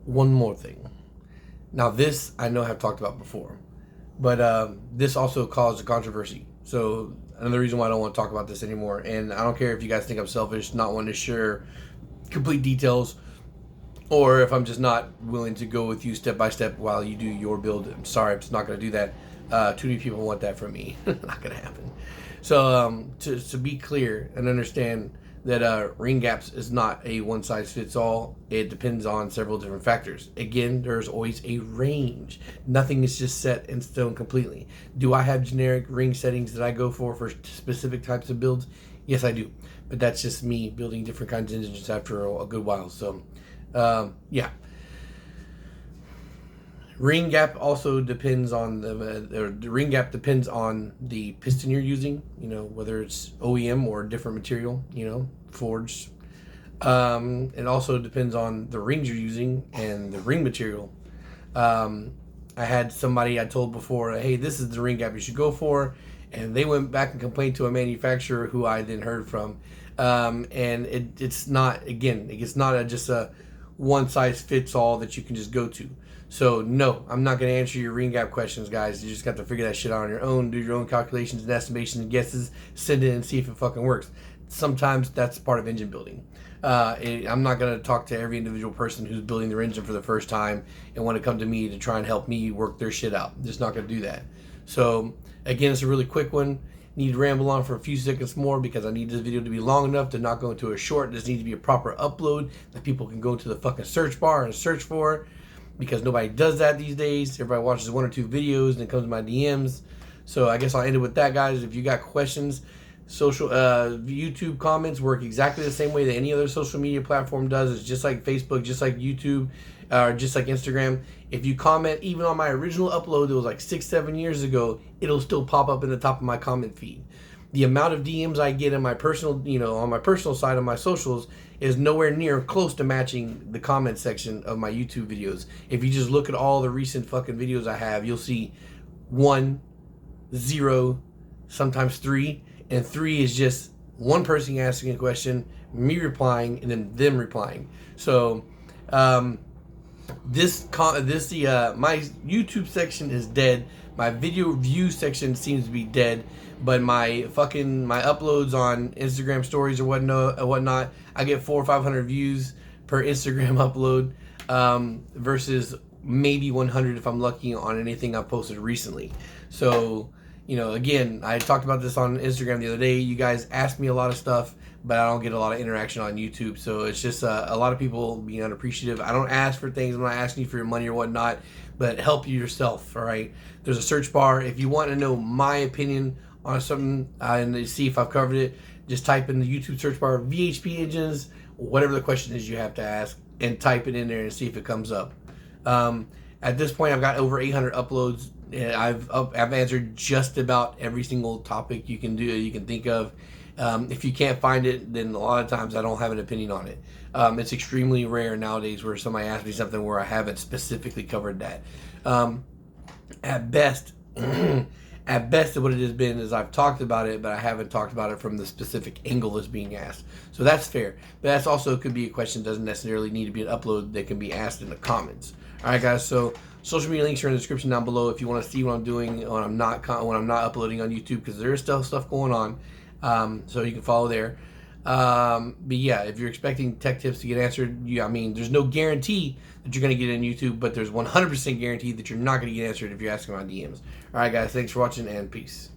one more thing. Now, this I know I have talked about before, but this also caused a controversy. So another reason why I don't want to talk about this anymore. And I don't care if you guys think I'm selfish, not wanting to share complete details, or if I'm just not willing to go with you step by step while you do your build. I'm sorry, I'm just not going to do that. Too many people want that from me. Not going to happen. So to be clear and understand that ring gaps is not a one size fits all. It depends on several different factors. Again, there's always a range. Nothing is just set in stone completely. Do I have generic ring settings that I go for specific types of builds? Yes, I do. But that's just me building different kinds of engines after a good while. So, yeah. Ring gap also depends on the ring gap depends on the piston you're using. You know, whether it's OEM or different material. You know, forged. It also depends on the rings you're using and the ring material. I had somebody I told before, hey, this is the ring gap you should go for, and they went back and complained to a manufacturer who I then heard from, and it's not, again, it's not just a one size fits all that you can just go to. So no, I'm not going to answer your ring gap questions, guys. You just got to figure that shit out on your own, do your own calculations and estimations and guesses, send it and see if it fucking works. Sometimes that's part of engine building. I'm not going to talk to every individual person who's building their engine for the first time and want to come to me to try and help me work their shit out. I'm just not going to do that. So again, it's a really quick one. Need to ramble on for a few seconds more because I need this video to be long enough to not go into a short. This needs to be a proper upload that people can go to the fucking search bar and search for, because nobody does that these days. Everybody watches one or two videos and it comes to my DMs. So I guess I'll end it with that, guys. If you got questions, YouTube comments work exactly the same way that any other social media platform does. It's just like Facebook, just like YouTube, just like Instagram. If you comment even on my original upload that was like 6-7 years ago, it'll still pop up in the top of my comment feed. The amount of DMs I get in my personal, on my personal side of my socials is nowhere near close to matching the comment section of my YouTube videos. If you just look at all the recent fucking videos I have, you'll see 1, 0, sometimes 3, and 3 is just one person asking a question, me replying, and then them replying. So, my YouTube section is dead. My video view section seems to be dead, but my uploads on Instagram stories or whatnot, I get 400 or 500 views per Instagram upload, versus maybe 100 if I'm lucky on anything I've posted recently. So, again, I talked about this on Instagram the other day. You guys asked me a lot of stuff, but I don't get a lot of interaction on YouTube. So it's just a lot of people being unappreciative. I don't ask for things. I'm not asking you for your money or whatnot, but help you yourself, all right? There's a search bar. If you want to know my opinion on something and see if I've covered it, just type in the YouTube search bar, VHP engines, whatever the question is you have to ask, and type it in there and see if it comes up. At this point, I've got over 800 uploads. And I've answered just about every single topic you can think of. If you can't find it, then a lot of times I don't have an opinion on it. It's extremely rare nowadays where somebody asks me something where I haven't specifically covered that. At best, what it has been is I've talked about it, but I haven't talked about it from the specific angle that's being asked. So that's fair. But that's also could be a question that doesn't necessarily need to be an upload that can be asked in the comments. All right, guys. So social media links are in the description down below if you want to see what I'm doing when I'm not uploading on YouTube, because there is still stuff going on. So you can follow there. But yeah, if you're expecting tech tips to get answered, there's no guarantee that you're going to get in YouTube, but there's 100% guarantee that you're not going to get answered if you're asking my DMs. All right, guys. Thanks for watching, and peace.